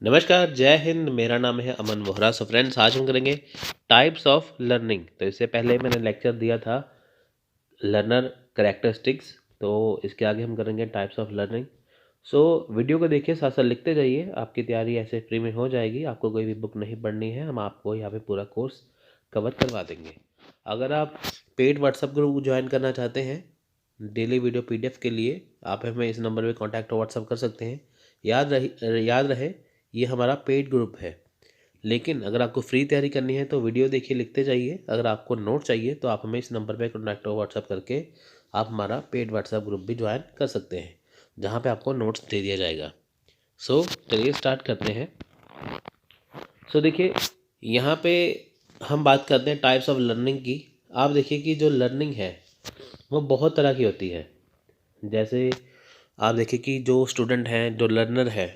नमस्कार, जय हिंद। मेरा नाम है अमन वोहरा। सो फ्रेंड्स, आज हम करेंगे टाइप्स ऑफ लर्निंग। तो इससे पहले मैंने लेक्चर दिया था लर्नर कैरेक्टरिस्टिक्स, तो इसके आगे हम करेंगे types of learning. So video को देखिए, साथ साथ लिखते जाइए, आपकी तैयारी ऐसे फ्री में हो जाएगी। आपको कोई भी बुक नहीं पढ़नी है, हम आपको यहाँ पे पूरा कोर्स कवर करवा देंगे। अगर आप पेड व्हाट्सएप ग्रुप ज्वाइन करना चाहते हैं डेली वीडियो पीडीएफ के लिए, आप हमें इस नंबर पे कांटेक्ट और व्हाट्सएप कर सकते हैं। याद रहे ये हमारा पेड ग्रुप है। लेकिन अगर आपको फ्री तैयारी करनी है तो वीडियो देखिए, लिखते जाइए। अगर आपको नोट चाहिए तो आप हमें इस नंबर पे कॉन्टैक्ट और व्हाट्सअप करके आप हमारा पेड व्हाट्सएप ग्रुप भी ज्वाइन कर सकते हैं, जहाँ पे आपको नोट्स दे दिया जाएगा। सो चलिए स्टार्ट करते हैं। सो देखिए, यहाँ पे हम बात करते हैं टाइप्स ऑफ लर्निंग की। आप देखिए कि जो लर्निंग है वो बहुत तरह की होती है। जैसे आप देखिए कि जो स्टूडेंट हैं, जो लर्नर है,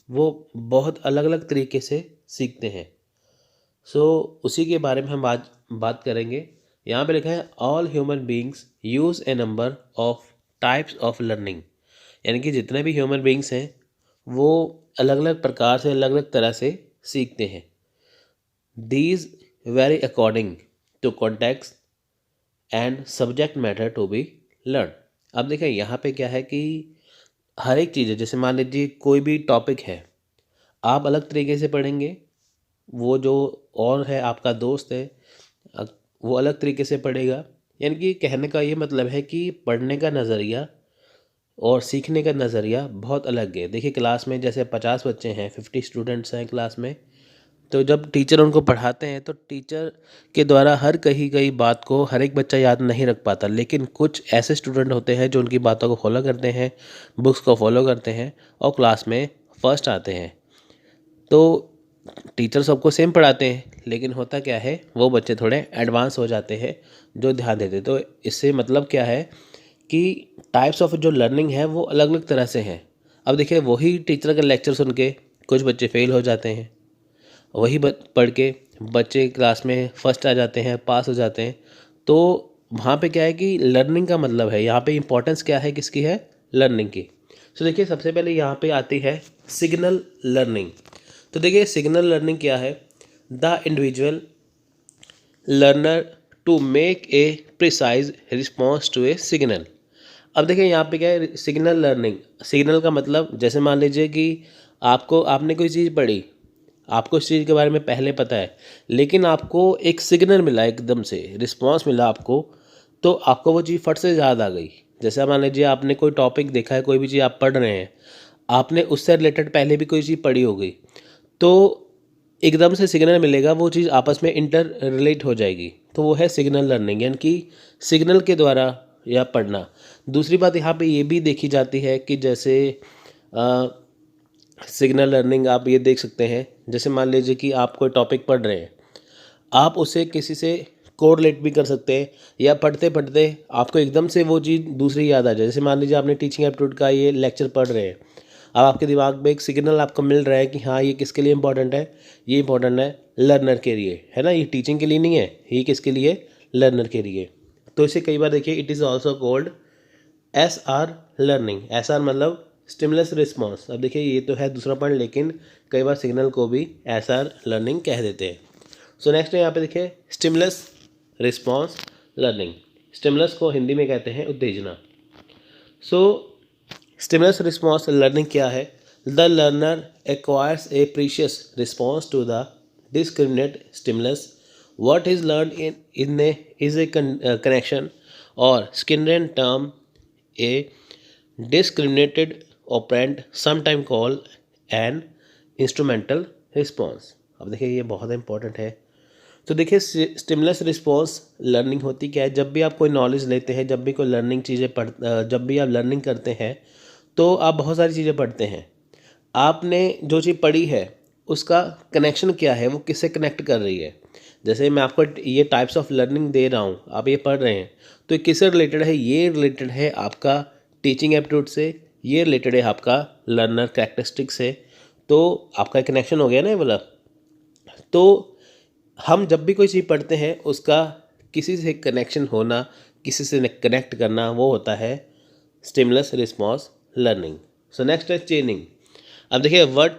वो बहुत अलग अलग तरीके से सीखते हैं। सो उसी के बारे में हम आज बात करेंगे। यहाँ पे लिखा है all human beings use A number of types of learning. यानी कि जितने भी ह्यूमन बींग्स हैं वो अलग अलग प्रकार से, अलग अलग तरह से सीखते हैं। These very according to context and subject matter to be learn. अब देखिए यहाँ पे क्या है कि हर एक चीज़ है। जैसे मान लीजिए कोई भी टॉपिक है, आप अलग तरीके से पढ़ेंगे, वो जो और है आपका दोस्त है वो अलग तरीके से पढ़ेगा। यानी कि कहने का ये मतलब है कि पढ़ने का नज़रिया और सीखने का नज़रिया बहुत अलग है। देखिए क्लास में जैसे 50 बच्चे हैं, 50 स्टूडेंट्स हैं क्लास में, तो जब टीचर उनको पढ़ाते हैं तो टीचर के द्वारा हर कही गई बात को हर एक बच्चा याद नहीं रख पाता। लेकिन कुछ ऐसे स्टूडेंट होते हैं जो उनकी बातों को फॉलो करते हैं, बुक्स को फॉलो करते हैं और क्लास में फर्स्ट आते हैं। तो टीचर सबको सेम पढ़ाते हैं, लेकिन होता क्या है, वो बच्चे थोड़े एडवांस हो जाते हैं जो ध्यान देते। तो इससे मतलब क्या है कि टाइप्स ऑफ जो लर्निंग है वो अलग अलग तरह से हैं। अब देखिए वही टीचर का लेक्चर सुन के कुछ बच्चे फेल हो जाते हैं, वही पढ़ के बच्चे क्लास में फर्स्ट आ जाते हैं, पास हो जाते हैं। तो वहाँ पे क्या है कि लर्निंग का मतलब है, यहाँ पे इम्पोर्टेंस क्या है, किसकी है, लर्निंग की। तो देखिए सबसे पहले यहाँ पे आती है सिग्नल लर्निंग। तो देखिए सिग्नल लर्निंग क्या है, the individual learner to make a precise response to a signal. अब देखिए यहाँ पे क्या है, सिग्नल लर्निंग। सिग्नल का मतलब जैसे मान लीजिए कि आपने कोई चीज़ पढ़ी, आपको इस चीज़ के बारे में पहले पता है, लेकिन आपको एक सिग्नल मिला, एकदम से रिस्पॉन्स मिला आपको, तो आपको वो चीज़ फट से याद आ गई। जैसे मान लीजिए आपने कोई टॉपिक देखा है, कोई भी चीज़ आप पढ़ रहे हैं, आपने उससे रिलेटेड पहले भी कोई चीज़ पढ़ी हो गई, तो एकदम से सिग्नल मिलेगा, वो चीज़ आपस में इंटर रिलेट हो जाएगी। तो वो है सिग्नल लर्निंग, यानी कि सिग्नल के द्वारा या पढ़ना। दूसरी बात यहाँ पे ये भी देखी जाती है कि जैसे सिग्नल लर्निंग आप ये देख सकते हैं, जैसे मान लीजिए कि आप कोई टॉपिक पढ़ रहे हैं, आप उसे किसी से कोरिलेट भी कर सकते हैं, या पढ़ते पढ़ते आपको एकदम से वो चीज़ दूसरी याद आ जाए। जैसे मान लीजिए आपने टीचिंग एप्टीट्यूड का ये लेक्चर पढ़ रहे हैं, अब आपके दिमाग में एक सिग्नल आपको मिल रहा है कि हाँ ये किसके लिए इंपॉर्टेंट है, ये इंपॉर्टेंट है लर्नर के लिए, है ना, ये टीचिंग के लिए नहीं है, ये किसके लिए, लर्नर के लिए। तो इसे कई बार देखिए it is also called S R learning. S R मतलब स्टिमुलस रिस्पॉन्स। अब देखिए ये तो है दूसरा पॉइंट, लेकिन कई बार सिग्नल को भी एस आर लर्निंग कह देते हैं। सो नेक्स्ट यहाँ पे देखिए स्टिमुलस रिस्पॉन्स लर्निंग। स्टिमुलस को हिंदी में कहते हैं उत्तेजना। सो स्टिमुलस रिस्पॉन्स लर्निंग क्या है, the learner acquires a precious response to the discriminate stimulus. what is learned in a is a connection or Skinner term a discriminated operand sometime called an instrumental response। अब देखिए ये बहुत important है। तो देखिए stimulus response learning होती क्या है, जब भी आप कोई नॉलेज लेते हैं, जब भी कोई लर्निंग चीज़ें जब भी आप लर्निंग करते हैं तो आप बहुत सारी चीज़ें पढ़ते हैं। आपने जो चीज़ पढ़ी है उसका कनेक्शन क्या है, वो किससे कनेक्ट कर रही है। जैसे मैं आपको ये टाइप्स ऑफ लर्निंग दे रहा हूँ, आप ये पढ़ रहे हैं, तो ये किससे रिलेटेड है, ये रिलेटेड है आपका टीचिंग एप्टीट्यूड से, ये रिलेटेड है आपका लर्नर कैरेक्टरिस्टिक से। तो आपका कनेक्शन हो गया ना ये वाला। तो हम जब भी कोई चीज़ पढ़ते हैं उसका किसी से कनेक्शन होना, किसी से कनेक्ट करना, वो होता है स्टिमुलस रिस्पॉन्स लर्निंग। सो नेक्स्ट है चेनिंग। अब देखिए word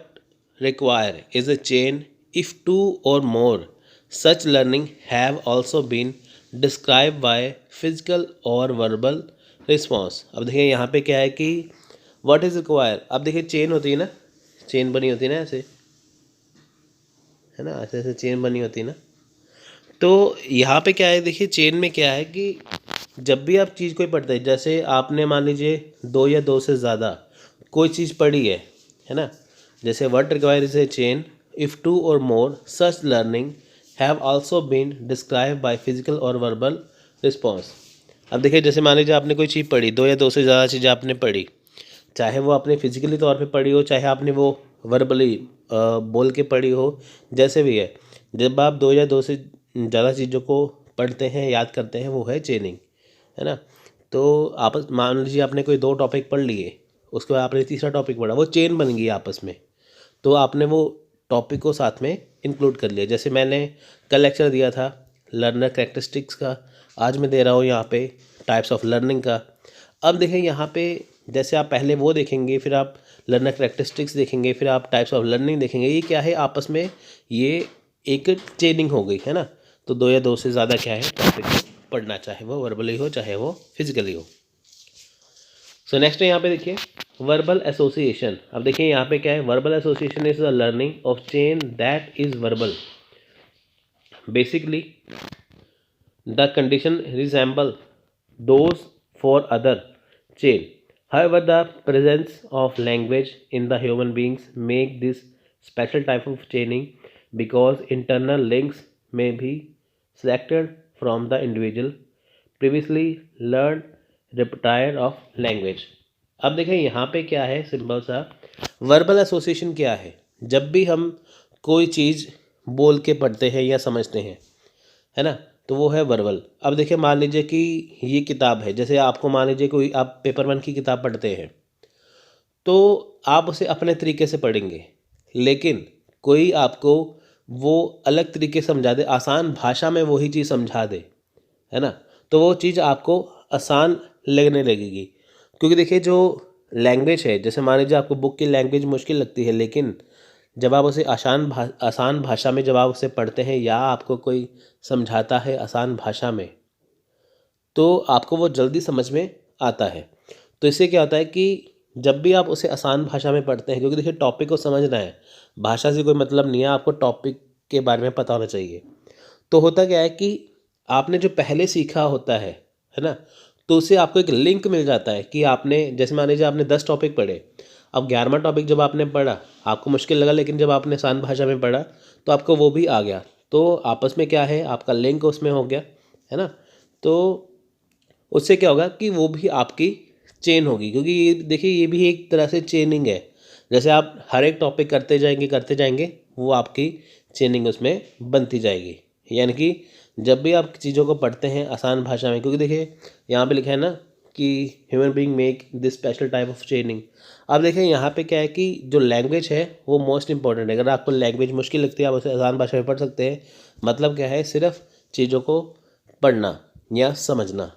require is a chain if two or more such learning have also been described by physical or verbal response। अब देखिए यहाँ पे क्या है कि what is require, अब देखिए चेन होती है ना, चेन बनी होती है ना ऐसे, है ना, ऐसे ऐसे चेन बनी होती है ना। तो यहाँ पे क्या है, देखिए चेन में क्या है कि जब भी आप चीज़ कोई पढ़ते हैं, जैसे आपने मान लीजिए दो या दो से ज़्यादा कोई चीज़ पढ़ी है ना, जैसे what require is a chain if two or more such learning have also been describe by physical or verbal response. अब देखिए जैसे मान लीजिए आपने कोई चीज़ पढ़ी, दो या दो से ज़्यादा चीज़ें आपने पढ़ी, चाहे वो आपने फिजिकली तौर पे पढ़ी हो, चाहे आपने वो वर्बली बोल के पढ़ी हो, जैसे भी है, जब आप दो या दो से ज़्यादा चीज़ों को पढ़ते हैं, याद करते हैं, वो है चेनिंग, है ना। तो आपस मान लीजिए आपने कोई दो टॉपिक पढ़ लिए, उसके बाद आपने तीसरा टॉपिक पढ़ा, वो चेन बन गई आपस में, तो आपने वो टॉपिक को साथ में इंक्लूड कर लिया। जैसे मैंने कल लेक्चर दिया था लर्नर कैरेक्टरिस्टिक्स का, आज मैं दे रहा हूँ यहाँ पे टाइप्स ऑफ लर्निंग का। अब देखें यहाँ पे, जैसे आप पहले वो देखेंगे, फिर आप लर्नर कैरेक्टरिस्टिक्स देखेंगे, फिर आप टाइप्स ऑफ लर्निंग देखेंगे, ये क्या है आपस में, ये एक चेनिंग हो गई, है ना। तो दो या दो से ज़्यादा क्या है टॉपिक को पढ़ना, चाहे वो वर्बली हो चाहे वो फिजिकली हो। सो नेक्स्ट है यहाँ पे देखिए वर्बल एसोसिएशन। अब देखिए यहाँ पे क्या है, verbal association is the learning of chain that is verbal. Basically the condition resemble those for other chain. However, the presence of language in the human beings make this special type of chaining because internal links may be selected from the individual previously learned repertoire of language। अब देखें यहाँ पे क्या है, simple सा verbal association क्या है, जब भी हम कोई चीज़ बोल के पढ़ते हैं या समझते हैं, है ना, तो वो है वर्बल। अब देखिए मान लीजिए कि ये किताब है, जैसे आपको मान लीजिए कोई आप पेपर वन की किताब पढ़ते हैं, तो आप उसे अपने तरीके से पढ़ेंगे, लेकिन कोई आपको वो अलग तरीके से समझा दे, आसान भाषा में वही चीज़ समझा दे, है ना, तो वो चीज़ आपको आसान लगने लगेगी। क्योंकि देखिए जो लैंग्वेज है, जैसे मान लीजिए आपको बुक की लैंग्वेज मुश्किल लगती है, लेकिन जब आप उसे आसान भाषा में जब आप उसे पढ़ते हैं या आपको कोई समझाता है आसान भाषा में, तो आपको वो जल्दी समझ में आता है। तो इससे क्या होता है कि जब भी आप उसे आसान भाषा में पढ़ते हैं, क्योंकि देखिए टॉपिक को समझना है, भाषा से कोई मतलब नहीं है, आपको टॉपिक के बारे में पता होना चाहिए। तो होता क्या है कि आपने जो पहले सीखा होता है ना, तो उससे आपको एक लिंक मिल जाता है कि आपने, जैसे मान लीजिए आपने 10 टॉपिक पढ़े, अब 11वां टॉपिक जब आपने पढ़ा आपको मुश्किल लगा, लेकिन जब आपने आसान भाषा में पढ़ा तो आपको वो भी आ गया, तो आपस में क्या है, आपका लिंक उसमें हो गया, है ना। तो उससे क्या होगा कि वो भी आपकी चेन होगी, क्योंकि ये देखिए ये भी एक तरह से चेनिंग है। जैसे आप हर एक टॉपिक करते जाएंगे वो आपकी चेनिंग उसमें बनती जाएगी। यानी कि जब भी आप चीज़ों को पढ़ते हैं आसान भाषा में, क्योंकि देखिए यहाँ पे लिखा है ना कि human being make this special type of चेनिंग। अब देखिए यहाँ पे क्या है कि जो लैंग्वेज है वो मोस्ट इंपॉर्टेंट है। अगर आपको लैंग्वेज मुश्किल लगती है आप उसे आसान भाषा में पढ़ सकते हैं, मतलब क्या है, सिर्फ चीज़ों को पढ़ना या समझना।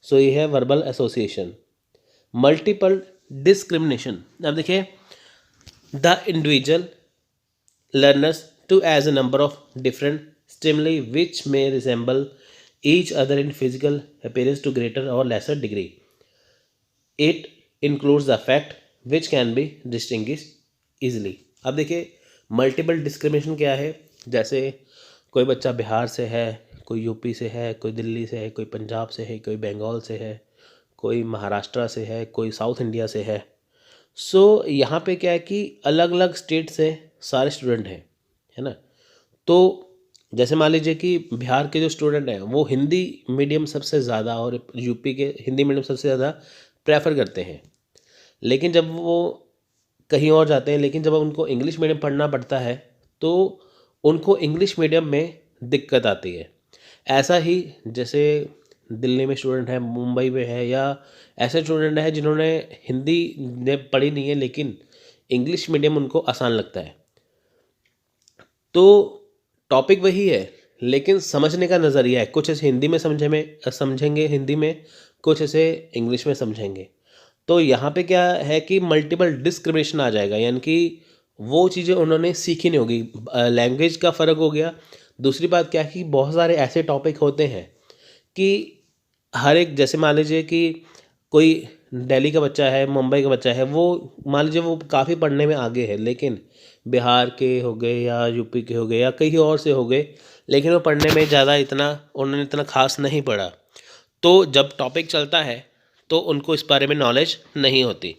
सो ये है वर्बल एसोसिएशन। Multiple discrimination. अब देखिए the individual learners to as a number of different stimuli which may resemble each other in physical appearance to greater or lesser degree. It includes the fact which can be distinguished easily। अब देखिए multiple discrimination क्या है, जैसे कोई बच्चा बिहार से है, कोई यूपी से है, कोई दिल्ली से है, कोई पंजाब से है, कोई बंगाल से है, कोई महाराष्ट्र से है, कोई साउथ इंडिया से है। सो यहाँ पे क्या है कि अलग अलग स्टेट से सारे स्टूडेंट हैं, है ना। तो जैसे मान लीजिए कि बिहार के जो स्टूडेंट हैं वो हिंदी मीडियम सबसे ज़्यादा और यूपी के हिंदी मीडियम सबसे ज़्यादा प्रेफर करते हैं, लेकिन जब वो कहीं और जाते हैं, लेकिन जब उनको इंग्लिश मीडियम पढ़ना पड़ता है तो उनको इंग्लिश मीडियम में दिक्कत आती है। ऐसा ही जैसे दिल्ली में स्टूडेंट है, मुंबई में है, या ऐसे स्टूडेंट हैं जिन्होंने हिंदी ने पढ़ी नहीं है लेकिन इंग्लिश मीडियम उनको आसान लगता है। तो टॉपिक वही है लेकिन समझने का नज़रिया है, कुछ ऐसे हिंदी में समझेंगे हिंदी में, कुछ ऐसे इंग्लिश में समझेंगे। तो यहाँ पे क्या है कि मल्टीपल डिस्क्रिमिनेशन आ जाएगा, यानी कि वो चीज़ें उन्होंने सीखी नहीं होगी। लैंग्वेज का फ़र्क हो गया। दूसरी बात क्या है कि बहुत सारे ऐसे टॉपिक होते हैं कि हर एक, जैसे मान लीजिए कि कोई दिल्ली का बच्चा है, मुंबई का बच्चा है, वो मान लीजिए वो काफ़ी पढ़ने में आगे है, लेकिन बिहार के हो गए या यूपी के हो गए या कहीं और से हो गए, लेकिन वो पढ़ने में ज़्यादा इतना उन्होंने इतना खास नहीं पढ़ा। तो जब टॉपिक चलता है तो उनको इस बारे में नॉलेज नहीं होती।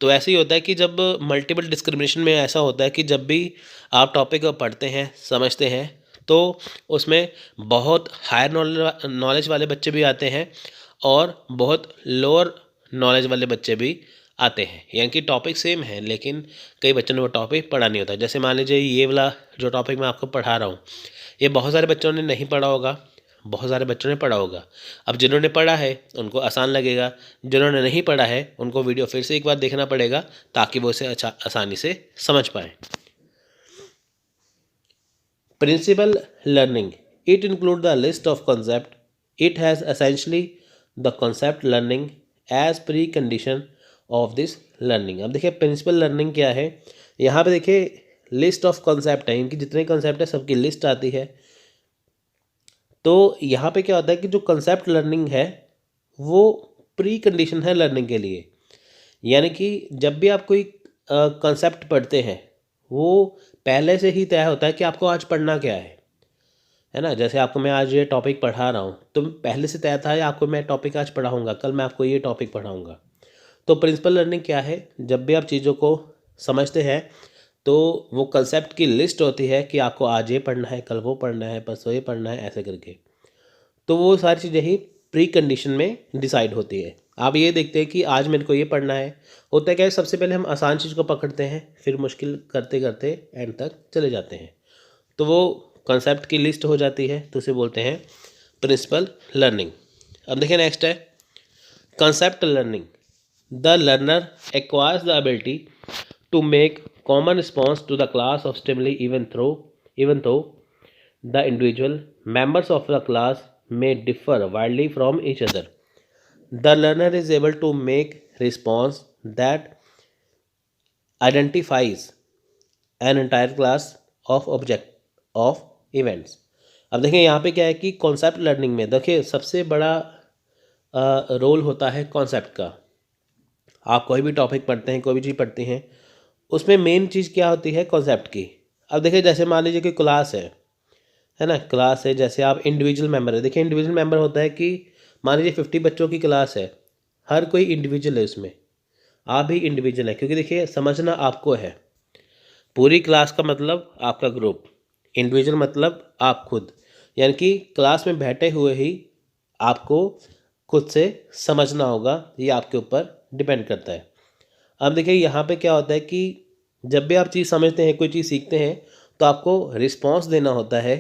तो ऐसे ही होता है कि जब मल्टीपल डिस्क्रिमिनेशन में ऐसा होता है कि जब भी आप टॉपिक को पढ़ते हैं, समझते हैं, तो उसमें बहुत हायर नॉलेज वाले बच्चे भी आते हैं और बहुत लोअर नॉलेज वाले बच्चे भी आते हैं। यानी कि टॉपिक सेम है, लेकिन कई बच्चों ने वो टॉपिक पढ़ा नहीं होता। जैसे मान लीजिए ये वाला जो टॉपिक मैं आपको पढ़ा रहा हूँ, ये बहुत सारे बच्चों ने नहीं पढ़ा होगा, बहुत सारे बच्चों ने पढ़ा होगा। अब जिन्होंने पढ़ा है उनको आसान लगेगा, जिन्होंने नहीं पढ़ा है उनको वीडियो फिर से एक बार देखना पड़ेगा ताकि वो इसे अच्छा आसानी से समझ पाएँ। Principal learning. It includes the list of concept. It has essentially the concept learning as precondition of this learning. अब देखिए प्रिंसिपल लर्निंग क्या है। यहाँ पे देखिए लिस्ट ऑफ कॉन्सेप्ट है, इनकी जितने कॉन्सेप्ट है सबकी लिस्ट आती है। तो यहाँ पे क्या होता है कि जो कंसेप्ट लर्निंग है वो प्री कंडीशन है लर्निंग के लिए। यानी कि जब भी आप कोई कंसेप्ट पढ़ते हैं वो पहले से ही तय होता है कि आपको आज पढ़ना क्या है ना। जैसे आपको मैं आज ये टॉपिक पढ़ा रहा हूँ तो पहले से तय था या आपको मैं टॉपिक आज पढ़ाऊँगा, कल मैं आपको ये टॉपिक पढ़ाऊँगा। तो प्रिंसिपल लर्निंग क्या है, जब भी आप चीज़ों को समझते हैं तो वो कंसेप्ट की लिस्ट होती है कि आपको आज ये पढ़ना है, कल वो पढ़ना है, परसों ये पढ़ना है, ऐसे करके। तो वो सारी चीज़ें ही प्री कंडीशन में डिसाइड होती है। आप ये देखते हैं कि आज मेरे को ये पढ़ना है, होता है क्या है, सबसे पहले हम आसान चीज़ को पकड़ते हैं, फिर मुश्किल करते करते एंड तक चले जाते हैं। तो वो कॉन्सेप्ट की लिस्ट हो जाती है, तो उसे बोलते हैं प्रिंसिपल लर्निंग। अब देखिए नेक्स्ट है concept learning. The learner acquires the ability to make common response to the class of stimuli even though the individual members of the class may differ widely from each other. The learner is able to make response that identifies an entire class of object of events. अब देखिए यहाँ पे क्या है कि concept learning में देखिए सबसे बड़ा रोल होता है कॉन्सेप्ट का। आप कोई भी टॉपिक पढ़ते हैं, कोई भी चीज़ पढ़ते हैं, उसमें मेन चीज़ क्या होती है कॉन्सेप्ट की। अब देखिए जैसे मान लीजिए कि क्लास है ना, क्लास है, जैसे आप इंडिविजुअल मेंबर है। देखिए इंडिविजुअल मेंबर होता है कि मान लीजिए 50 बच्चों की क्लास है, हर कोई इंडिविजुअल है उसमें, आप भी इंडिविजुअल है, क्योंकि देखिए समझना आपको है। पूरी क्लास का मतलब आपका ग्रुप, इंडिविजुअल मतलब आप खुद। यानी कि क्लास में बैठे हुए ही आपको खुद से समझना होगा, ये आपके ऊपर डिपेंड करता है। अब देखिए यहाँ पे क्या होता है कि जब भी आप चीज़ समझते हैं, कोई चीज़ सीखते हैं, तो आपको रिस्पॉन्स देना होता है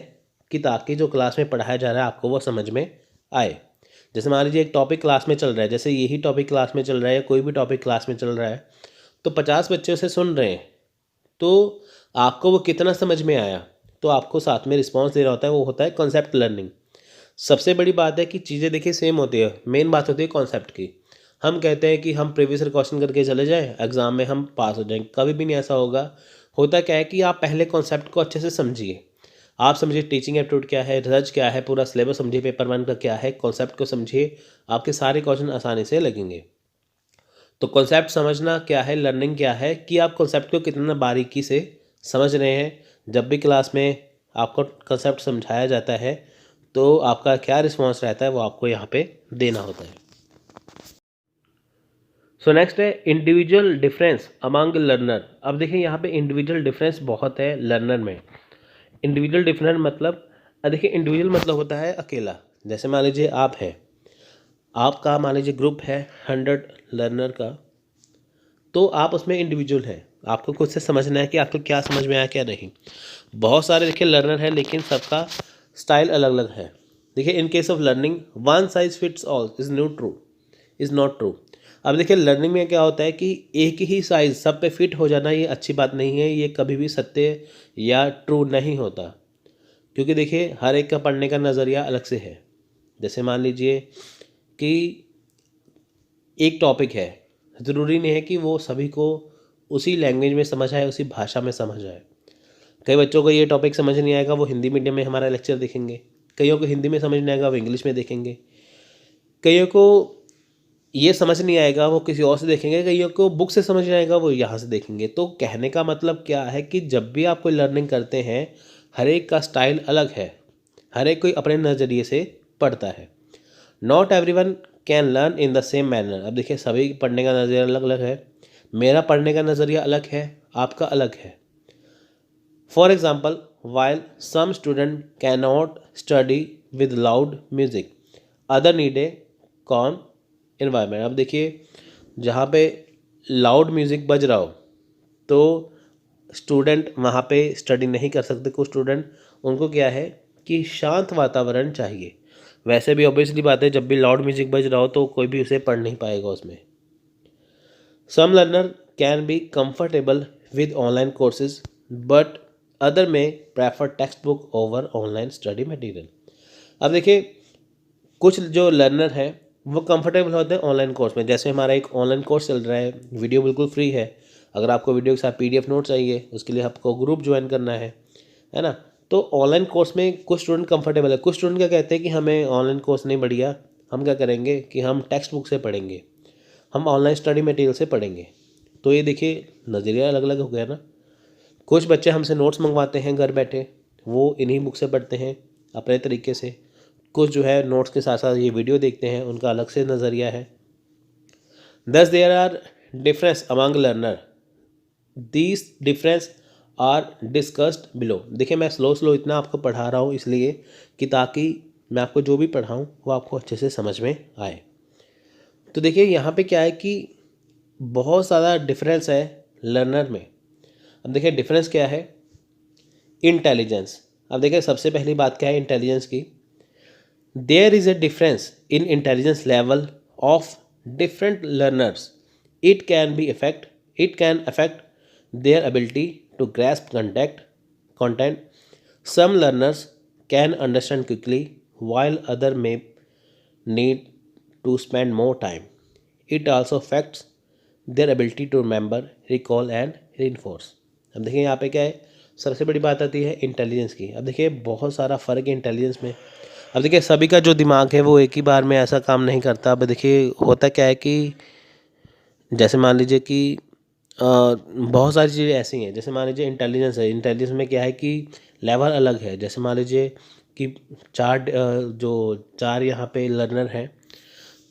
कि ताकि जो क्लास में पढ़ाया जा रहा है आपको वो समझ में आए। जैसे मान लीजिए एक टॉपिक क्लास में चल रहा है, जैसे यही टॉपिक क्लास में चल रहा है या कोई भी टॉपिक क्लास में चल रहा है, तो 50 बच्चे उसे सुन रहे हैं, तो आपको वो कितना समझ में आया, तो आपको साथ में रिस्पॉन्स देना होता है, वो होता है कॉन्सेप्ट लर्निंग। सबसे बड़ी बात है कि चीज़ें देखिए सेम होती है, मेन बात होती है कॉन्सेप्ट की। हम कहते हैं कि हम प्रीवियस ईयर क्वेश्चन करके चले जाएं, एग्ज़ाम में हम पास हो जाएंगे, कभी भी नहीं ऐसा होगा। होता क्या है कि आप पहले कॉन्सेप्ट को अच्छे से समझिए। आप समझिए टीचिंग एप्टीट्यूड क्या है, रिसर्च क्या है, पूरा सिलेबस समझिए, पेपर 1 का क्या है, कॉन्सेप्ट को समझिए, आपके सारे क्वेश्चन आसानी से लगेंगे। तो कॉन्सेप्ट समझना क्या है, लर्निंग क्या है, कि आप कॉन्सेप्ट को कितना बारीकी से समझ रहे हैं। जब भी क्लास में आपको कॉन्सेप्ट समझाया जाता है तो आपका क्या रिस्पॉन्स रहता है वो आपको यहाँ पे देना होता है। सो नेक्स्ट है इंडिविजुअल डिफरेंस अमंग लर्नर। अब देखिए यहाँ पे इंडिविजुअल डिफरेंस बहुत है लर्नर में। इंडिविजुअल डिफरेंस मतलब, देखिए इंडिविजुअल मतलब होता है अकेला। जैसे मान लीजिए आप हैं, आपका मान लीजिए ग्रुप है 100 लर्नर का, तो आप उसमें इंडिविजुअल हैं, आपको खुद से समझना है कि आपको क्या समझ में आया क्या नहीं। बहुत सारे देखिए लर्नर हैं लेकिन सबका स्टाइल अलग अलग है। देखिए in case of learning one size fits all is not true. अब देखिए लर्निंग में क्या होता है कि एक ही साइज़ सब पे फिट हो जाना ये अच्छी बात नहीं है, ये कभी भी सत्य या ट्रू नहीं होता। क्योंकि देखिए हर एक का पढ़ने का नज़रिया अलग से है। जैसे मान लीजिए कि एक टॉपिक है, ज़रूरी नहीं है कि वो सभी को उसी लैंग्वेज में समझ आए, उसी भाषा में समझ आए। कई बच्चों को ये टॉपिक समझ नहीं आएगा, वो हिंदी मीडियम में हमारा लेक्चर देखेंगे। कईयों को हिंदी में समझ नहीं आएगा, वो इंग्लिश में देखेंगे। कईयों को ये समझ नहीं आएगा, वो किसी और से देखेंगे। कईयों को बुक से समझ नहीं आएगा, वो यहाँ से देखेंगे। तो कहने का मतलब क्या है कि जब भी आप कोई लर्निंग करते हैं, हर एक का स्टाइल अलग है, हर एक कोई अपने नज़रिए से पढ़ता है। Not everyone can learn in the same manner. अब देखिए, सभी पढ़ने का नज़रिया अलग अलग है। मेरा पढ़ने का नज़रिया अलग है, आपका अलग है। For example, while some student can not study with loud music, other need a calm environment. अब देखिए, जहाँ पे लाउड म्यूज़िक बज रहा हो तो स्टूडेंट वहाँ पे स्टडी नहीं कर सकते। कुछ स्टूडेंट, उनको क्या है कि शांत वातावरण चाहिए। वैसे भी ऑब्वियसली बात है, जब भी लाउड म्यूजिक बज रहा हो तो कोई भी उसे पढ़ नहीं पाएगा उसमें। Some learner can be comfortable with online courses but other may prefer textbook over online study material. अब देखिए, कुछ जो लर्नर है वो कंफर्टेबल होते हैं ऑनलाइन कोर्स में। जैसे हमारा एक ऑनलाइन कोर्स चल रहा है, वीडियो बिल्कुल फ्री है। अगर आपको वीडियो के साथ PDF नोट चाहिए, उसके लिए आपको ग्रुप ज्वाइन करना है ना। तो ऑनलाइन कोर्स में कुछ स्टूडेंट कंफर्टेबल है। कुछ स्टूडेंट क्या कहते हैं कि हमें ऑनलाइन कोर्स नहीं बढ़िया, हम क्या करेंगे कि हम टेक्स्ट बुक से पढ़ेंगे, हम ऑनलाइन स्टडी मटेरियल से पढ़ेंगे। तो ये देखिए, नज़रिया अलग अलग हो गया ना। कुछ बच्चे हमसे नोट्स मंगवाते हैं घर बैठे, वो इन्हीं बुक से पढ़ते हैं अपने तरीके से। कुछ जो है नोट्स के साथ साथ ये वीडियो देखते हैं, उनका अलग से नज़रिया है। Thus there are difference among learner, these difference are discussed below. देखिए, मैं स्लो इतना आपको पढ़ा रहा हूँ इसलिए कि ताकि मैं आपको जो भी पढ़ाऊँ वो आपको अच्छे से समझ में आए। तो देखिए, यहाँ पे क्या है कि बहुत ज़्यादा डिफरेंस है लर्नर में। अब देखिए, डिफरेंस क्या है? इंटेलिजेंस। अब देखिए, सबसे पहली बात क्या है इंटेलिजेंस की? There is a difference in intelligence level of different learners. It can affect their ability to grasp content. Some learners can understand quickly while other may need to spend more time. It also affects their ability to remember, recall and reinforce. अब देखिए, यहाँ पे क्या है, सबसे बड़ी बात आती है इंटेलिजेंस की। अब देखिए, बहुत सारा फ़र्क है इंटेलिजेंस में। अब देखिए, सभी का जो दिमाग है वो एक ही बार में ऐसा काम नहीं करता। अब देखिए, होता क्या है कि जैसे मान लीजिए कि बहुत सारी चीज़ें ऐसी हैं। जैसे मान लीजिए इंटेलिजेंस है, इंटेलिजेंस में क्या है कि लेवल अलग है। जैसे मान लीजिए कि चार यहाँ पे लर्नर हैं,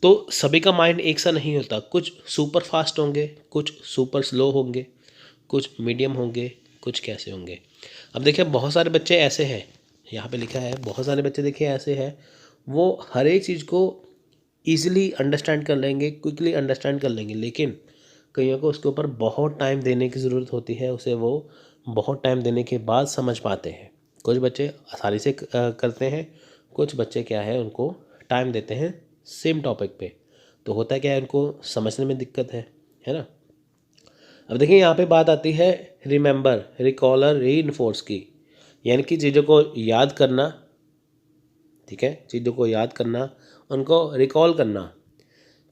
तो सभी का माइंड एक सा नहीं होता। कुछ सुपर फास्ट होंगे, कुछ सुपर स्लो होंगे, कुछ मीडियम होंगे, कुछ कैसे होंगे। अब देखिए, बहुत सारे बच्चे ऐसे हैं, यहाँ पे लिखा है बहुत सारे बच्चे देखिए ऐसे हैं, वो हर एक चीज़ को ईजिली अंडरस्टैंड कर लेंगे, क्विकली अंडरस्टैंड कर लेंगे। लेकिन कईयों को उसके ऊपर बहुत टाइम देने की ज़रूरत होती है, उसे वो बहुत टाइम देने के बाद समझ पाते हैं। कुछ बच्चे आसानी से करते हैं, कुछ बच्चे क्या है उनको टाइम देते हैं सेम टॉपिक पे, तो होता क्या है उनको समझने में दिक्कत है ना। अब देखिए, यहाँ पे बात आती है रिमेंबर, रिकॉल और रीइंफोर्स की, यानी कि चीज़ों को याद करना। ठीक है, चीज़ों को याद करना, उनको रिकॉल करना,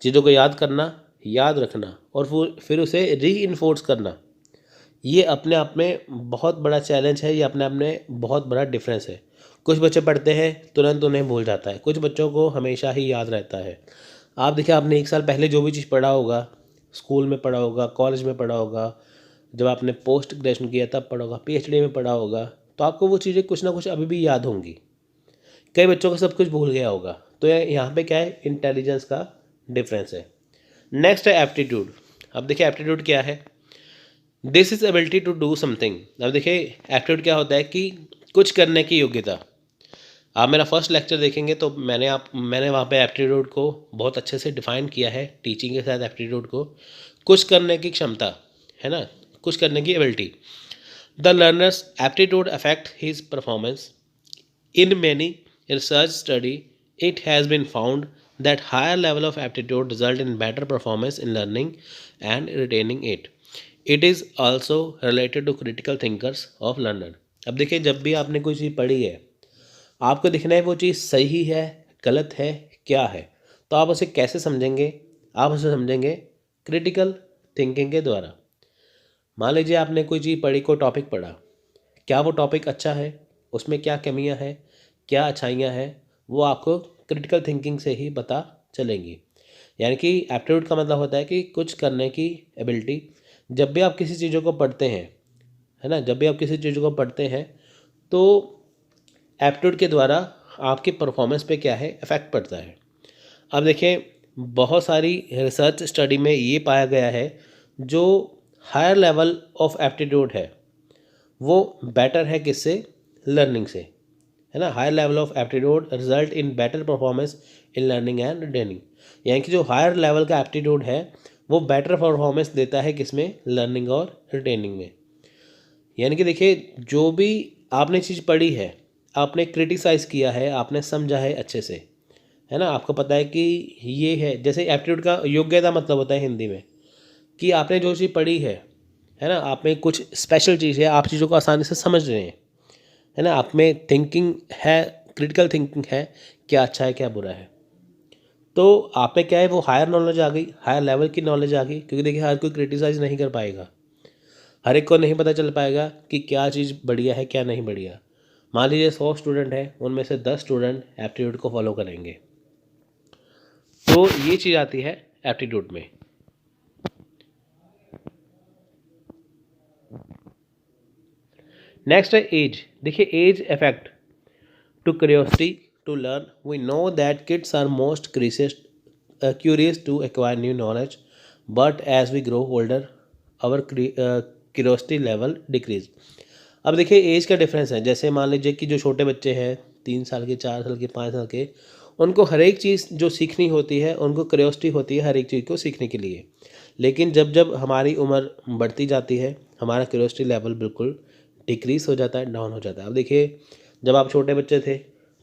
चीज़ों को याद करना, याद रखना और फिर उसे रीइंफोर्स करना। ये अपने आप में बहुत बड़ा चैलेंज है, ये अपने आप में बहुत बड़ा डिफरेंस है। कुछ बच्चे पढ़ते हैं, तुरंत उन्हें भूल जाता है। कुछ बच्चों को हमेशा ही याद रहता है। आप देखिए, आपने एक साल पहले जो भी चीज़ पढ़ा होगा, स्कूल में पढ़ा होगा, कॉलेज में पढ़ा होगा, जब आपने पोस्ट ग्रेजुएशन किया तब पढ़ा होगा, PhD में पढ़ा होगा, तो आपको वो चीज़ें कुछ ना कुछ अभी भी याद होंगी। कई बच्चों को सब कुछ भूल गया होगा। तो यहाँ पे क्या है, इंटेलिजेंस का डिफरेंस है। नेक्स्ट है एप्टीट्यूड। अब देखिए, एप्टीट्यूड क्या है? This is ability to do something. अब देखिए, एप्टीट्यूड क्या होता है कि कुछ करने की योग्यता। आप मेरा फर्स्ट लेक्चर देखेंगे तो मैंने वहाँ पे एप्टीट्यूड को बहुत अच्छे से डिफाइन किया है, टीचिंग के साथ एप्टीट्यूड को। कुछ करने की क्षमता है ना, कुछ करने की ability. The learners aptitude affect his performance. In many research study, it has been found that higher level of aptitude result in better performance in learning and retaining it. It is also related to critical thinkers of learner. अब देखिए, जब भी आपने कोई चीज़ पढ़ी है, आपको देखना है वो चीज़ सही है, गलत है, क्या है। तो आप उसे कैसे समझेंगे? आप उसे समझेंगे क्रिटिकल थिंकिंग के द्वारा। मान लीजिए आपने कोई चीज़ पढ़ी, कोई टॉपिक पढ़ा, क्या वो टॉपिक अच्छा है, उसमें क्या कमियां हैं, क्या अच्छाइयां हैं, वो आपको क्रिटिकल थिंकिंग से ही पता चलेंगी। यानी कि एप्टीट्यूड का मतलब होता है कि कुछ करने की एबिलिटी। जब भी आप किसी चीज़ों को पढ़ते हैं, है ना, जब भी आप किसी चीज़ों को पढ़ते हैं तो एप्टीट्यूड के द्वारा आपकी परफॉर्मेंस पे क्या है, इफ़ेक्ट पड़ता है। अब देखिए, बहुत सारी रिसर्च स्टडी में ये पाया गया है, जो हायर लेवल ऑफ एप्टीट्यूड है वो बेटर है किससे, लर्निंग से, है ना। Higher level of aptitude result in better performance in learning and retaining. यानी कि जो हायर लेवल का एप्टीट्यूड है वो बेटर परफॉर्मेंस देता है किसमें, लर्निंग और रिटेनिंग में। यानी कि देखिए, जो भी आपने चीज़ पढ़ी है, आपने क्रिटिसाइज़ किया है, आपने समझा है अच्छे से, है ना, आपको पता है कि ये है। जैसे एप्टीट्यूड का योग्यता मतलब होता है हिंदी में कि आपने जो चीज़ पढ़ी है ना, आप में कुछ स्पेशल चीज़ है, आप चीज़ों को आसानी से समझ रहे हैं, है ना, आप में थिंकिंग है, क्रिटिकल थिंकिंग है, क्या अच्छा है क्या बुरा है। तो आप में क्या है, वो हायर नॉलेज आ गई, हायर लेवल की नॉलेज आ गई। क्योंकि देखिए, हर कोई क्रिटिसाइज़ नहीं कर पाएगा, हर एक को नहीं पता चल पाएगा कि क्या चीज़ बढ़िया है क्या नहीं बढ़िया। मान लीजिए 100 स्टूडेंट हैं, उनमें से 10 स्टूडेंट एप्टीट्यूड को फॉलो करेंगे, तो ये चीज़ आती है एप्टीट्यूड में। नेक्स्ट है एज। देखिए, age effect to curiosity to learn. We know that kids are most curious to acquire new knowledge, but as we grow older our curiosity level decrease. अब देखिए, एज का डिफरेंस है। जैसे मान लीजिए कि जो छोटे बच्चे हैं, 3 साल के, 4 साल के, 5 साल के, उनको हर एक चीज़ जो सीखनी होती है, उनको क्यूरियोसिटी होती है हर एक चीज़ को सीखने के लिए। लेकिन जब जब हमारी उम्र बढ़ती जाती है, हमारा क्यूरियोसिटी लेवल बिल्कुल डिक्रीज़ हो जाता है, डाउन हो जाता है। अब देखिए, जब आप छोटे बच्चे थे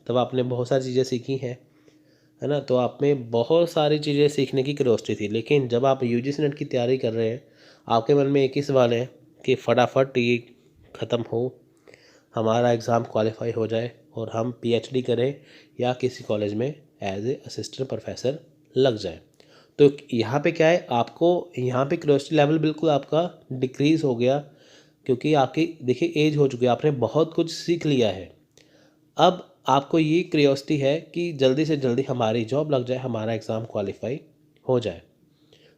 तब आपने बहुत सारी चीज़ें सीखी हैं, है ना, तो आप में बहुत सारी चीज़ें सीखने की क्यूरियोसिटी थी। लेकिन जब आप यूजीसी नेट की तैयारी कर रहे हैं, आपके मन में एक ही सवाल है कि फटाफट ये ख़त्म हो, हमारा एग्ज़ाम क्वालिफाई हो जाए और हम पीएचडी करें या किसी कॉलेज में एज ए असिस्टेंट प्रोफेसर लग जाए। तो यहाँ पे क्या है, आपको यहाँ पे क्यूरियोसिटी लेवल बिल्कुल आपका डिक्रीज़ हो गया, क्योंकि आपकी देखिए एज हो चुकी है, आपने बहुत कुछ सीख लिया है। अब आपको ये क्यूरियोसिटी है कि जल्दी से जल्दी हमारी जॉब लग जाए, हमारा एग्ज़ाम क्वालिफाई हो जाए।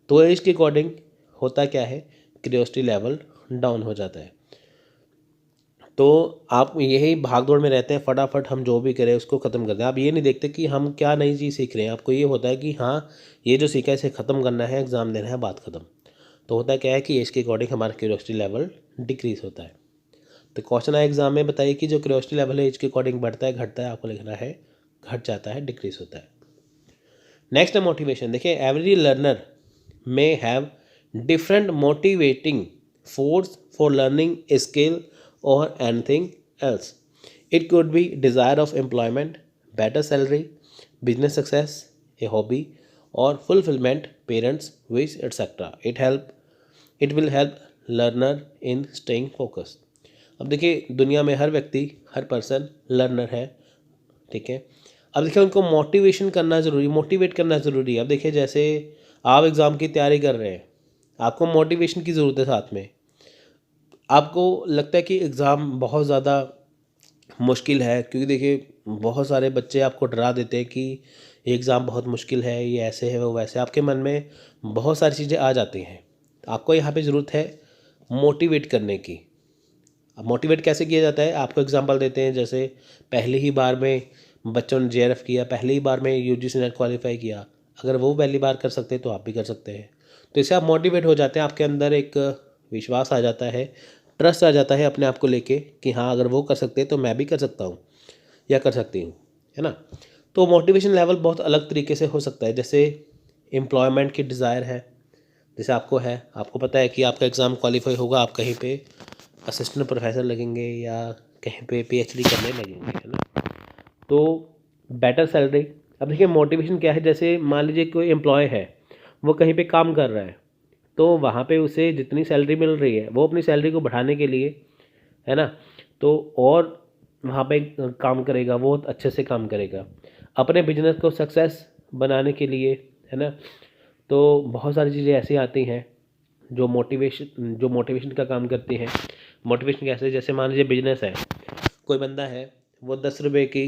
तो एज के अकॉर्डिंग होता क्या है, क्यूरियोसिटी लेवल डाउन हो जाता है। तो आप यही भाग दौड़ में रहते हैं, फटाफट हम जो भी करें उसको ख़त्म कर दें। आप ये नहीं देखते कि हम क्या नई चीज़ सीख रहे हैं। आपको ये होता है कि हाँ, ये जो सीखा है इसे ख़त्म करना है, एग्ज़ाम देना है, बात ख़त्म। तो होता क्या है कि एज के अकॉर्डिंग हमारा क्यूरियोसिटी लेवल डिक्रीज़ होता है। तो क्वेश्चन आए एग्जाम में, बताइए कि जो क्यूरियोसिटी लेवल है एज के अकॉर्डिंग बढ़ता है, घटता है, आपको लिखना है घट जाता है, डिक्रीज होता है। नेक्स्ट है मोटिवेशन। देखिए, every learner may have different motivating force for learning skill or anything else. It could be desire of employment, better salary, business success, a hobby or fulfilment, parents wish etcetera. It will help learner in staying focused. अब देखिए, दुनिया में हर व्यक्ति, हर person learner है, ठीक है। अब देखिए, उनको मोटिवेशन करना ज़रूरी, मोटिवेट करना ज़रूरी है। अब देखिए, जैसे आप एग्ज़ाम की तैयारी कर रहे हैं, आपको मोटिवेशन की ज़रूरत है। साथ में आपको लगता है कि एग्ज़ाम बहुत ज़्यादा मुश्किल है, क्योंकि देखिए बहुत सारे बच्चे आपको डरा देते हैं कि ये एग्ज़ाम बहुत मुश्किल है, ये ऐसे है, वो वैसे, आपके मन में बहुत सारी चीज़ें आ जाती हैं। आपको यहाँ पे ज़रूरत है मोटिवेट करने की। अब मोटिवेट कैसे किया जाता है, आपको एग्जांपल देते हैं। जैसे पहली ही बार में बच्चों ने जेआरएफ किया, पहली ही बार में यूजीसी नेट क्वालिफाई किया, अगर वो पहली बार कर सकते हैं तो आप भी कर सकते हैं। तो इससे आप मोटिवेट हो जाते हैं, आपके अंदर एक विश्वास आ जाता है, ट्रस्ट आ जाता है अपने आप को लेके कि हाँ, अगर वो कर सकते हैं तो मैं भी कर सकता हूँ या कर सकती हूँ, है ना। तो मोटिवेशन लेवल बहुत अलग तरीके से हो सकता है। जैसे एम्प्लॉयमेंट की डिज़ायर है, जैसे आपको है, आपको पता है कि आपका एग्ज़ाम क्वालिफाई होगा, आप कहीं पे असिस्टेंट प्रोफेसर लगेंगे या कहीं पे पीएचडी करने लगेंगे, है ना। तो बेटर सैलरी। अब देखिए, मोटिवेशन क्या है, जैसे मान लीजिए कोई एम्प्लॉय है, वो कहीं पे काम कर रहा है, तो वहाँ पे उसे जितनी सैलरी मिल रही है वो अपनी सैलरी को बढ़ाने के लिए, है ना, तो और वहाँ पे काम करेगा, वो अच्छे से काम करेगा अपने बिजनेस को सक्सेस बनाने के लिए, है ना। तो बहुत सारी चीज़ें ऐसी आती हैं जो मोटिवेशन का काम करती हैं। मोटिवेशन कैसे, जैसे मान लीजिए बिजनेस है, कोई बंदा है वो 10 रुपये की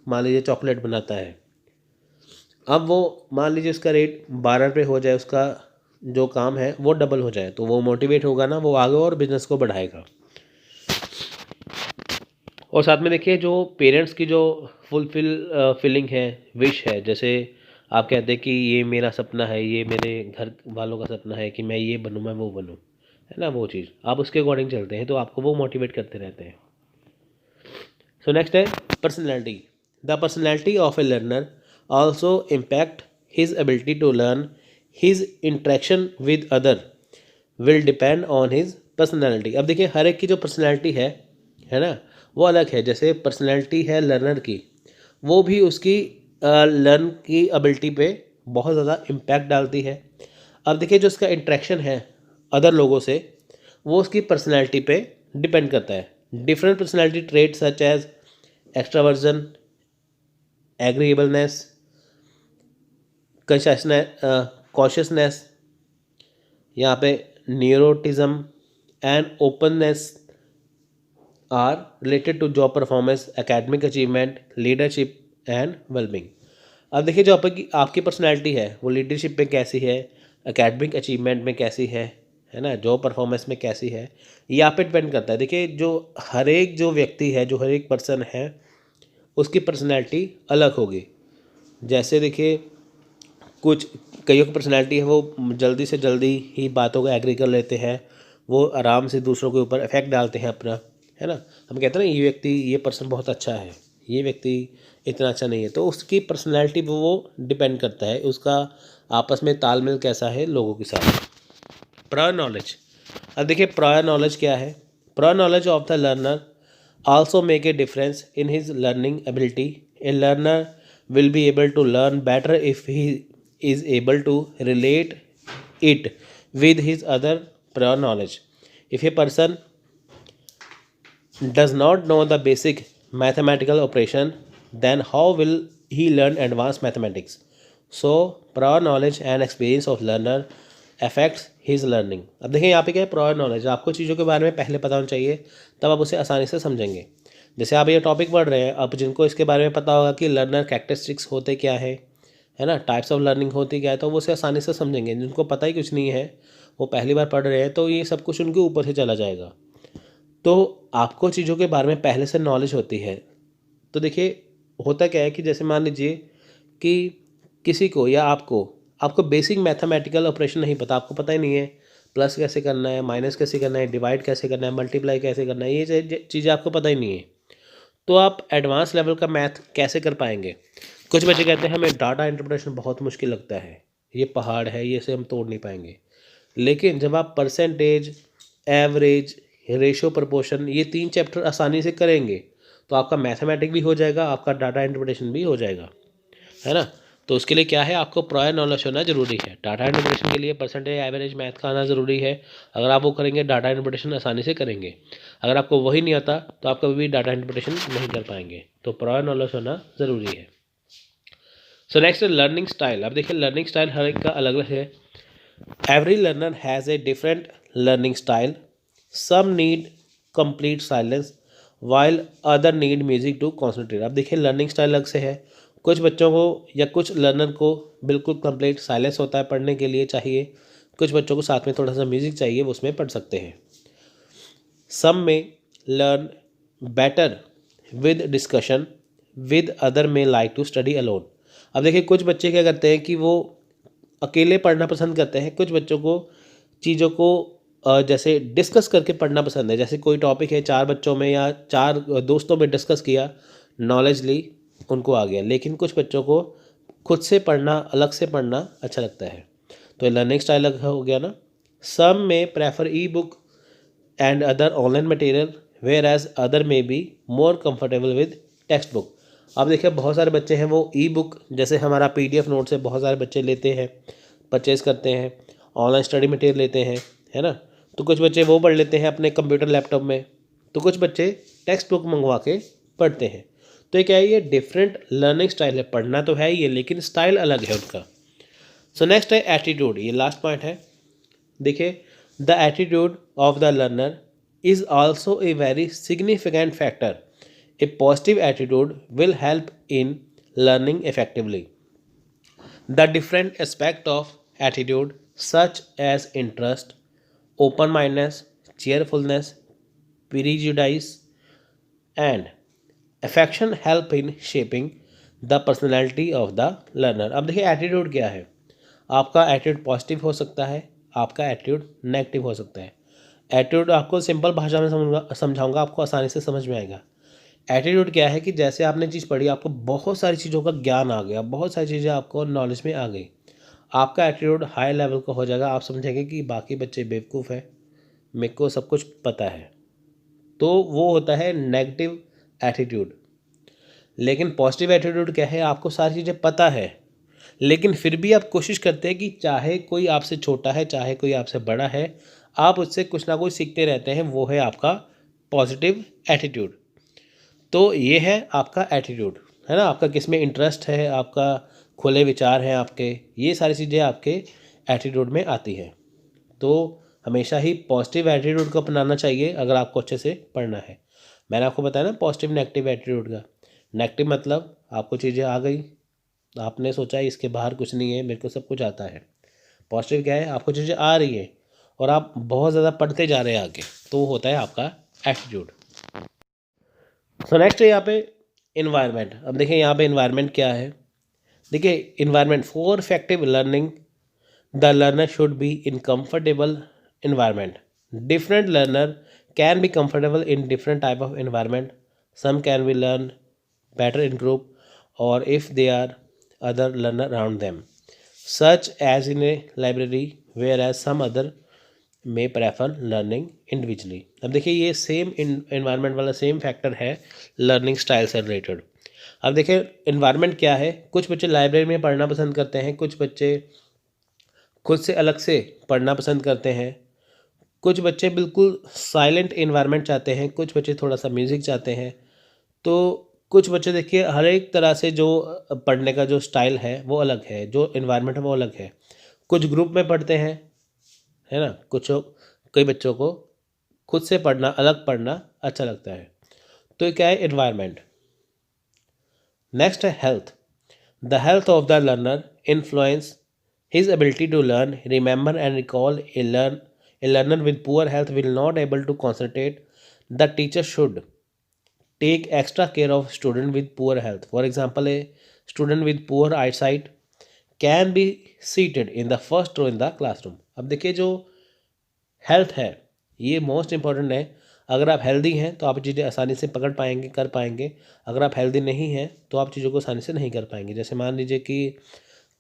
मान लीजिए चॉकलेट बनाता है, अब वो मान लीजिए उसका रेट 12 रुपये हो जाए, उसका जो काम है वो डबल हो जाए, तो वो मोटिवेट होगा ना, वो आगे और बिजनेस को बढ़ाएगा। और साथ में देखिए जो पेरेंट्स की जो फीलिंग है, विश है, जैसे आप कहते हैं कि ये मेरा सपना है, ये मेरे घर वालों का सपना है कि मैं ये बनूँ, मैं वो बनूँ, है ना, वो चीज़ आप उसके अकॉर्डिंग चलते हैं तो आपको वो मोटिवेट करते रहते हैं। सो नेक्स्ट है personality. The personality of a learner also impact his ability to learn. His interaction with other will depend on his personality. अब देखिए हर एक की जो पर्सनैलिटी है ना, वो अलग है। जैसे पर्सनैलिटी है लर्नर की, वो भी उसकी लर्न की एबिलिटी पे बहुत ज़्यादा इम्पैक्ट डालती है। अब देखिए जो उसका इंट्रैक्शन है अदर लोगों से, वो उसकी पर्सनैलिटी पे डिपेंड करता है। Different personality trait such as extraversion, agreeableness, conscientiousness, यहाँ पे neuroticism and openness are related to job performance, academic achievement, leadership and wellbeing. अब देखिए जो आपकी पर्सनैलिटी है वो लीडरशिप में कैसी है, एकेडमिक अचीवमेंट में कैसी है ना, जॉब परफॉर्मेंस में कैसी है, ये आप पे डिपेंड करता है। देखिए जो हर एक जो व्यक्ति है, जो हर एक पर्सन है, उसकी पर्सनैलिटी अलग होगी। जैसे देखिए कुछ कईयों की पर्सनैलिटी है वो जल्दी से जल्दी ही बातों को एग्री कर लेते हैं, वो आराम से दूसरों के ऊपर इफेक्ट डालते हैं अपना, है ना। हम कहते हैं ना ये पर्सन बहुत अच्छा है, ये व्यक्ति इतना अच्छा नहीं है, तो उसकी पर्सनैलिटी पे वो डिपेंड करता है, उसका आपस में तालमेल कैसा है लोगों के साथ। Prior knowledge. अब देखिए प्रायर नॉलेज क्या है। Prior knowledge of the learner also make a difference in his learning ability. A learner will be able to learn better if he is able to relate it with his other prior knowledge. If a person does not know the basic mathematical operation, then how will he learn advanced mathematics? So, prior knowledge and experience of learner affects his learning. अब देखिए यहाँ पे क्या है, prior knowledge, आपको चीज़ों के बारे में पहले पता होना चाहिए, तब आप उसे आसानी से समझेंगे। जैसे आप ये टॉपिक पढ़ रहे हैं, अब जिनको इसके बारे में पता होगा कि लर्नर कैरेक्टरिस्टिक्स होते क्या है ना, टाइप्स ऑफ लर्निंग होती क्या है, तो वो उसे आसानी से समझेंगे। जिनको पता ही कुछ नहीं है, वो पहली बार पढ़ रहे हैं, तो ये सब कुछ उनके ऊपर से चला जाएगा। तो आपको चीज़ों के बारे में पहले से नॉलेज होती है। तो देखिए होता क्या है कि जैसे मान लीजिए कि किसी को या आपको बेसिक मैथमेटिकल ऑपरेशन नहीं पता, आपको पता ही नहीं है प्लस कैसे करना है, माइनस कैसे करना है, डिवाइड कैसे करना है, मल्टीप्लाई कैसे करना है, ये चीज़ें आपको पता ही नहीं है, तो आप एडवांस लेवल का मैथ कैसे कर पाएंगे। कुछ बच्चे कहते हैं हमें डाटा इंटरप्रिटेशन बहुत मुश्किल लगता है, ये पहाड़ है, ये से हम तोड़ नहीं पाएंगे। लेकिन जब आप परसेंटेज, एवरेज, रेशो, प्रपोर्शन, ये 3 चैप्टर आसानी से करेंगे तो आपका मैथमेटिक भी हो जाएगा, आपका डाटा इंटरप्रिटेशन भी हो जाएगा, है ना। तो उसके लिए क्या है, आपको प्रायर नॉलेज होना ज़रूरी है। डाटा इंटरप्रिटेशन के लिए परसेंटेज, एवरेज, मैथ का आना ज़रूरी है। अगर आप वो करेंगे डाटा इंटरप्रिटेशन आसानी से करेंगे। अगर आपको वही नहीं आता तो आप कभी भी डाटा इंटरप्रिटेशन नहीं कर पाएंगे। तो प्रायर नॉलेज होना ज़रूरी है। So next learning style. अब देखिए लर्निंग स्टाइल हर एक का अलग अलग है। Every learner has a different learning style. Some need complete silence while other need music to concentrate. अब देखिए लर्निंग स्टाइल अलग से है। कुछ बच्चों को या कुछ लर्नर को बिल्कुल कंप्लीट साइलेंस होता है, पढ़ने के लिए चाहिए। कुछ बच्चों को साथ में थोड़ा सा म्यूजिक चाहिए, वो उसमें पढ़ सकते हैं। सम में learn better with discussion, with other में लाइक टू स्टडी अलोन। अब देखिए कुछ बच्चे क्या करते हैं कि वो अकेले पढ़ना पसंद करते हैं। कुछ बच्चों को चीज़ों को जैसे डिस्कस करके पढ़ना पसंद है। जैसे कोई टॉपिक है, 4 बच्चों में या 4 दोस्तों में डिस्कस किया, नॉलेज ली, उनको आ गया। लेकिन कुछ बच्चों को खुद से पढ़ना, अलग से पढ़ना अच्छा लगता है। तो लर्निंग स्टाइल अलग हो गया ना। Some may prefer e book and other online material, whereas other may be more comfortable with textbook. अब देखिए बहुत सारे बच्चे हैं वो ई बुक, जैसे हमारा PDF नोट से बहुत सारे बच्चे लेते हैं, परचेज करते हैं, ऑनलाइन स्टडी मटेरियल लेते हैं, है ना। तो कुछ बच्चे वो पढ़ लेते हैं अपने कंप्यूटर लैपटॉप में, तो कुछ बच्चे टेक्स्ट बुक मंगवा के पढ़ते हैं। तो ये क्या है, ये डिफरेंट लर्निंग स्टाइल है। पढ़ना तो है ये, लेकिन स्टाइल अलग है उनका। सो नेक्स्ट है एटीट्यूड। ये लास्ट पॉइंट है। देखिए The attitude of the learner is also a very significant factor. A positive attitude will help in learning effectively. The different aspect of attitude such as interest, open-mindedness, cheerfulness, prejudice and affection help in shaping the personality of the learner. अब देखिए attitude क्या है। आपका attitude positive हो सकता है, आपका attitude negative हो सकता है। एटीट्यूड आपको सिंपल भाषा में समझाऊंगा, आपको आसानी से समझ में आएगा। एटीट्यूड क्या है कि जैसे आपने चीज़ पढ़ी, आपको बहुत सारी चीज़ों का ज्ञान आ गया, बहुत सारी चीज़ें आपको नॉलेज में आ गई, आपका एटीट्यूड हाई लेवल का हो जाएगा। आप समझेंगे कि बाकी बच्चे बेवकूफ़ हैं, मेरे को सब कुछ पता है। तो वो होता है नेगेटिव एटीट्यूड। लेकिन पॉजिटिव एटीट्यूड क्या है, आपको सारी चीज़ें पता है, लेकिन फिर भी आप कोशिश करते हैं कि चाहे कोई आपसे छोटा है, चाहे कोई आपसे बड़ा है, आप उससे कुछ ना कुछ सीखते रहते हैं। वो है आपका पॉजिटिव एटीट्यूड। तो ये है आपका एटीट्यूड, है ना। आपका किस में इंटरेस्ट है, आपका खुले विचार हैं आपके, ये सारी चीज़ें आपके एटीट्यूड में आती हैं। तो हमेशा ही पॉजिटिव एटीट्यूड को अपनाना चाहिए अगर आपको अच्छे से पढ़ना है। मैंने आपको बताया ना पॉजिटिव नेगेटिव एटीट्यूड का। नेगेटिव मतलब आपको चीज़ें आ गई, आपने सोचा इसके बाहर कुछ नहीं है, मेरे को सब कुछ आता है। पॉजिटिव क्या है, आपको चीज़ें आ रही है और आप बहुत ज़्यादा पढ़ते जा रहे हैं आगे, तो वो होता है आपका एटीट्यूड। सो नेक्स्ट है यहाँ पे इन्वायरमेंट। अब देखिए यहाँ पे इन्वायरमेंट क्या है। देखिए environment for effective learning the learner should be in comfortable environment. Different learner can be comfortable in different type of environment. Some can be learn better in group or if they are other learner around them, such as in a library, whereas some other may prefer learning individually। अब देखिए ये same environment वाला same factor है learning style से related. अब देखिए environment क्या है, कुछ बच्चे लाइब्रेरी में पढ़ना पसंद करते हैं, कुछ बच्चे खुद से अलग से पढ़ना पसंद करते हैं, कुछ बच्चे बिल्कुल साइलेंट इन्वायरमेंट चाहते हैं, कुछ बच्चे थोड़ा सा म्यूज़िक चाहते हैं। तो कुछ बच्चे देखिए हर एक तरह से जो पढ़ने का जो स्टाइल है वो अलग है, जो इन्वायरमेंट है वो अलग है। कुछ ग्रुप में पढ़ते हैं, है ना, कई बच्चों को खुद से पढ़ना, अलग पढ़ना अच्छा लगता है। तो ये क्या है, इन्वायरमेंट। नेक्स्ट है health. The health of the learner influence his ability to learn, remember and recall. A learner with poor health will not able to concentrate. The teacher should take extra care of student with poor health. For example, a student with poor eyesight can be seated in the first row in the classroom। अब देखिए जो health है ये most important है। अगर आप healthy हैं तो आप चीज़ें आसानी से पकड़ पाएंगे, कर पाएंगे। अगर आप हेल्दी नहीं हैं तो आप चीज़ों को आसानी से नहीं कर पाएंगे। जैसे मान लीजिए कि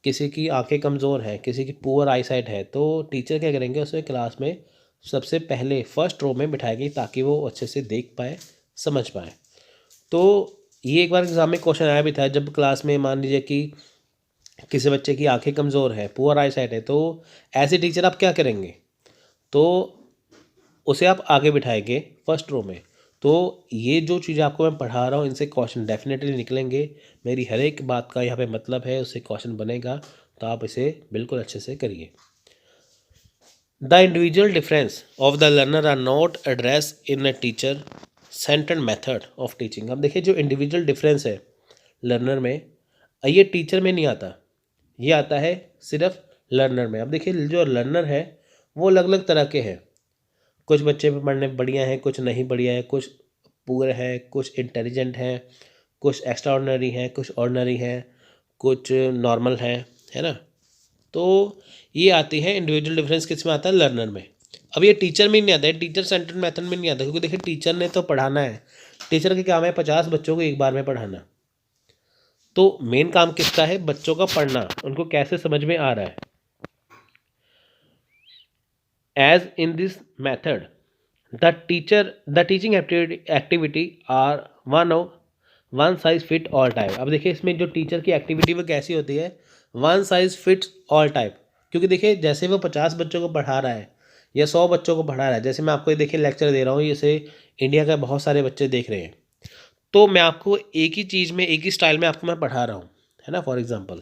किसी की आंखें कमज़ोर हैं, किसी की पुअर आईसाइट है, तो टीचर क्या करेंगे, उसे क्लास में सबसे पहले फर्स्ट रो में बिठाएंगे ताकि वो अच्छे से देख पाए, समझ पाए। तो ये एक बार एग्ज़ाम में क्वेश्चन आया भी था, जब क्लास में मान लीजिए कि किसी बच्चे की आंखें कमज़ोर है, पुअर आई साइट है, तो ऐसे टीचर आप क्या करेंगे, तो उसे आप आगे बिठाएंगे फर्स्ट रो में। तो ये जो चीज़ें आपको मैं पढ़ा रहा हूँ इनसे क्वेश्चन डेफिनेटली निकलेंगे। मेरी हर एक बात का यहाँ पे मतलब है, उससे क्वेश्चन बनेगा, तो आप इसे बिल्कुल अच्छे से करिए। The individual difference of the learner are not address in a teacher centred method of teaching. अब देखिए जो इंडिविजुअल डिफरेंस है लर्नर में, ये टीचर में नहीं आता, ये आता है सिर्फ लर्नर में। अब देखिए जो लर्नर है वो अलग अलग तरह के हैं। कुछ बच्चे पढ़ने बढ़िया हैं, कुछ नहीं बढ़िया है, कुछ पुअर है, कुछ इंटेलिजेंट हैं, कुछ एक्स्ट्रा ऑर्डनरी हैं, कुछ ऑर्डनरी हैं, कुछ नॉर्मल है ना। तो ये आती है इंडिविजुअल डिफरेंस, किस में आता है, लर्नर में। अब ये टीचर में नहीं आता है, टीचर सेंटर्ड मेथड में नहीं आता, क्योंकि देखिए टीचर ने तो पढ़ाना है, टीचर के काम है 50 बच्चों को एक बार में पढ़ाना। तो मेन काम किसका है, बच्चों का पढ़ना, उनको कैसे समझ में आ रहा है। As in this method the teaching activity are one size fit all type. अब देखिए इसमें जो टीचर की एक्टिविटी वो कैसी होती है, one size fits all type. क्योंकि देखिए जैसे वो 50 बच्चों को पढ़ा रहा है या 100 बच्चों को पढ़ा रहा है, जैसे मैं आपको देखिए लेक्चर दे रहा हूँ, जैसे इंडिया का बहुत सारे बच्चे देख रहे हैं, तो मैं आपको एक ही चीज़ में, एक ही स्टाइल में आपको मैं पढ़ा रहा हूँ, है ना, फॉर एग्जांपल।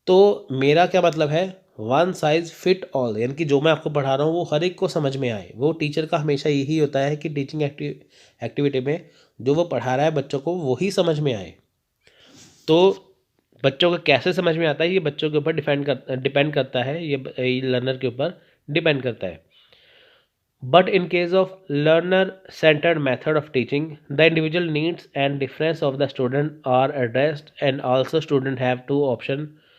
तो मेरा क्या मतलब है, वन साइज़ फिट ऑल, यानी कि जो मैं आपको पढ़ा रहा हूँ वो हर एक को समझ में आए। वो टीचर का हमेशा यही होता है कि टीचिंग एक्टिविटी में जो वो पढ़ा रहा है बच्चों को वही समझ में आए। तो बच्चों को कैसे समझ में आता है ये बच्चों के ऊपर डिपेंड करता है, ये लर्नर के ऊपर डिपेंड करता है। But in case of learner-centered method of teaching, the individual needs and difference of the student are addressed, and also student have two options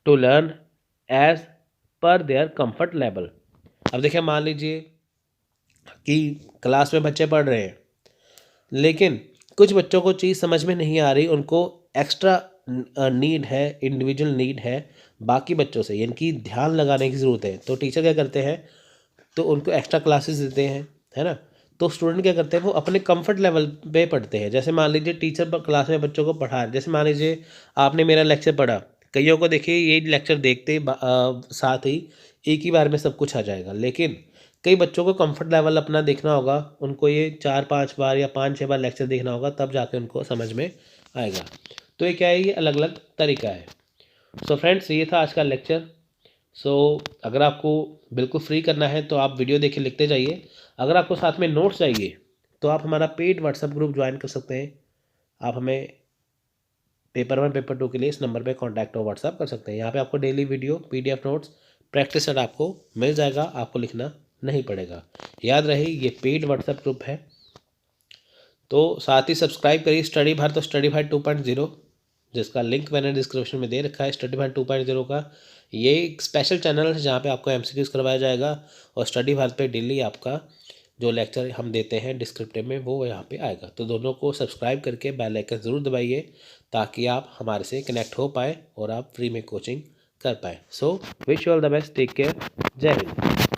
to learn as per their comfort level. अब देखिए, मान लीजिए कि class में बच्चे पढ़ रहे हैं, लेकिन कुछ बच्चों को चीज़ समझ में नहीं आ रही, उनको एक्स्ट्रा नीड है, इंडिविजुअल नीड है बाकी बच्चों से, यानी कि ध्यान लगाने की ज़रूरत है। तो टीचर क्या करते हैं, तो उनको एक्स्ट्रा क्लासेस देते हैं, है ना। तो स्टूडेंट क्या करते हैं, वो अपने कंफर्ट लेवल पे पढ़ते हैं। जैसे मान लीजिए टीचर क्लास में बच्चों को पढ़ा, जैसे मान लीजिए आपने मेरा लेक्चर पढ़ा, कईयों को देखिए ये लेक्चर देखते साथ ही एक ही बार में सब कुछ आ जाएगा, लेकिन कई बच्चों को कंफर्ट लेवल अपना देखना होगा, उनको ये 4-5 बार या 5-6 बार लेक्चर देखना होगा, तब जाके उनको समझ में आएगा। तो ये क्या है, ये अलग अलग तरीका है। सो फ्रेंड्स, ये था आज का लेक्चर। अगर आपको बिल्कुल फ्री करना है तो आप वीडियो देख के लिखते जाइए। अगर आपको साथ में नोट्स चाहिए तो आप हमारा पेड व्हाट्सएप ग्रुप ज्वाइन कर सकते हैं। आप हमें पेपर 1 पेपर 2 के लिए इस नंबर पे कांटेक्ट और व्हाट्सएप कर सकते हैं। यहाँ पे आपको daily video, PDF notes, practice set आपको मिल जाएगा, आपको लिखना नहीं पड़ेगा। याद रहे, ये पेड व्हाट्सएप ग्रुप है। तो साथ ही सब्सक्राइब करिए स्टडी भारत और स्टडी भारत 2.0, जिसका लिंक मैंने डिस्क्रिप्शन में दे रखा है। स्टडी भारत 2.0 का ये एक स्पेशल चैनल है जहाँ पे आपको एमसीक्यूज करवाया जाएगा, और स्टडी भारत पे डेली आपका जो लेक्चर हम देते हैं डिस्क्रिप्टिव में वो यहाँ पे आएगा। तो दोनों को सब्सक्राइब करके बेल आइकन ज़रूर दबाइए, ताकि आप हमारे से कनेक्ट हो पाए और आप फ्री में कोचिंग कर पाए। So wish you all the best, take care, जय हिंद।